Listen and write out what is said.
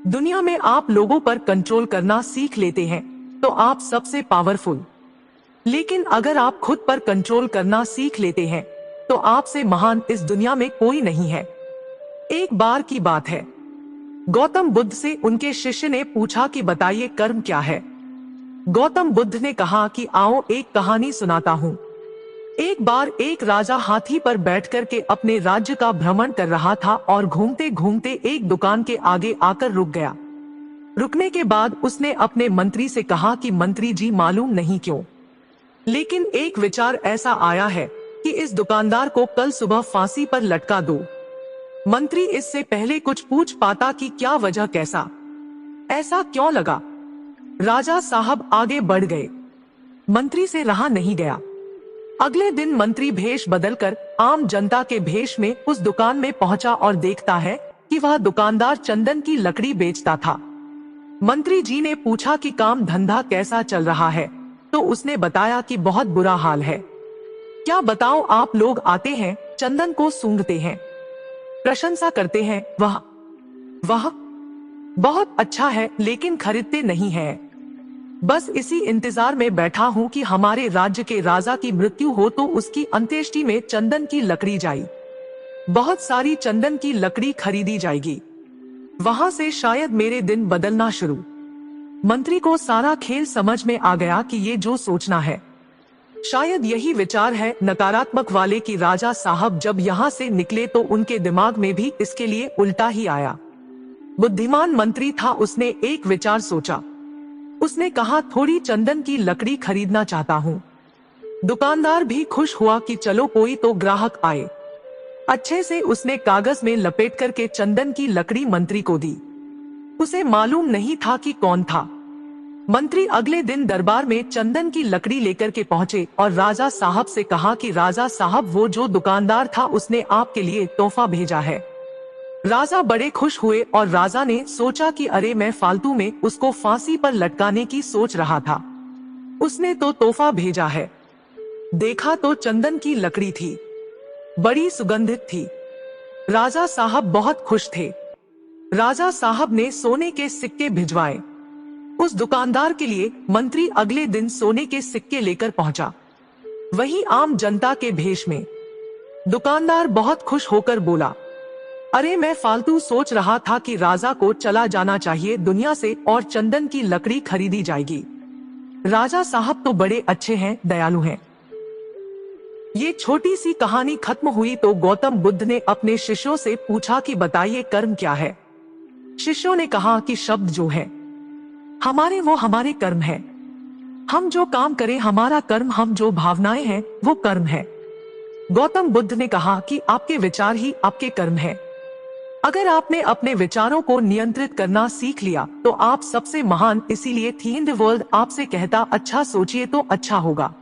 दुनिया में आप लोगों पर कंट्रोल करना सीख लेते हैं तो आप सबसे पावरफुल। लेकिन अगर आप खुद पर कंट्रोल करना सीख लेते हैं तो आपसे महान इस दुनिया में कोई नहीं है। एक बार की बात है, गौतम बुद्ध से उनके शिष्य ने पूछा कि बताइए कर्म क्या है। गौतम बुद्ध ने कहा कि आओ एक कहानी सुनाता हूँ। एक बार एक राजा हाथी पर बैठकर के अपने राज्य का भ्रमण कर रहा था और घूमते घूमते एक दुकान के आगे आकर रुक गया। रुकने के बाद उसने अपने मंत्री से कहा कि मंत्री जी मालूम नहीं क्यों, लेकिन एक विचार ऐसा आया है कि इस दुकानदार को कल सुबह फांसी पर लटका दो। मंत्री इससे पहले कुछ पूछ पाता कि क्या वजह, कैसा, ऐसा क्यों लगा। राजा साहब आगे बढ़ गए, मंत्री से रहा नहीं गया। अगले दिन मंत्री भेष बदलकर आम जनता के भेष में उस दुकान में पहुंचा और देखता है कि वह दुकानदार चंदन की लकड़ी बेचता था। मंत्री जी ने पूछा कि काम धंधा कैसा चल रहा है, तो उसने बताया कि बहुत बुरा हाल है। क्या बताओ, आप लोग आते हैं, चंदन को सूंघते हैं, प्रशंसा करते हैं, वाह बहुत अच्छा है, लेकिन खरीदते नहीं हैं। बस इसी इंतजार में बैठा हूँ कि हमारे राज्य के राजा की मृत्यु हो तो उसकी अंत्येष्टि में चंदन की लकड़ी जाई, बहुत सारी चंदन की लकड़ी खरीदी जाएगी, वहां से शायद मेरे दिन बदलना शुरू। मंत्री को सारा खेल समझ में आ गया कि ये जो सोचना है शायद यही विचार है नकारात्मक वाले कि राजा साहब जब यहाँ से निकले तो उनके दिमाग में भी इसके लिए उल्टा ही आया। बुद्धिमान मंत्री था, उसने एक विचार सोचा। उसने कहा थोड़ी चंदन की लकड़ी खरीदना चाहता हूँ। दुकानदार भी खुश हुआ कि चलो कोई तो ग्राहक आए। अच्छे से उसने कागज में लपेट करके चंदन की लकड़ी मंत्री को दी। उसे मालूम नहीं था कि कौन था। मंत्री अगले दिन दरबार में चंदन की लकड़ी लेकर के पहुंचे और राजा साहब से कहा कि राजा साहब, वो जो दुकानदार था उसने आपके लिए तोहफा भेजा है। राजा बड़े खुश हुए और राजा ने सोचा कि अरे, मैं फालतू में उसको फांसी पर लटकाने की सोच रहा था, उसने तो तोहफा भेजा है। देखा तो चंदन की लकड़ी थी, बड़ी सुगंधित थी। राजा साहब बहुत खुश थे। राजा साहब ने सोने के सिक्के भिजवाए उस दुकानदार के लिए। मंत्री अगले दिन सोने के सिक्के लेकर पहुंचा, वही आम जनता के भेष में। दुकानदार बहुत खुश होकर बोला, अरे, मैं फालतू सोच रहा था कि राजा को चला जाना चाहिए दुनिया से और चंदन की लकड़ी खरीदी जाएगी। राजा साहब तो बड़े अच्छे हैं, दयालु हैं। ये छोटी सी कहानी खत्म हुई तो गौतम बुद्ध ने अपने शिष्यों से पूछा कि बताइए कर्म क्या है। शिष्यों ने कहा कि शब्द जो है हमारे, वो हमारे कर्म है। हम जो काम करें हमारा कर्म, हम जो भावनाएं हैं वो कर्म है। गौतम बुद्ध ने कहा कि आपके विचार ही आपके कर्म है। अगर आपने अपने विचारों को नियंत्रित करना सीख लिया तो आप सबसे महान। इसीलिए थी इन द वर्ल्ड आपसे कहता, अच्छा सोचिए तो अच्छा होगा।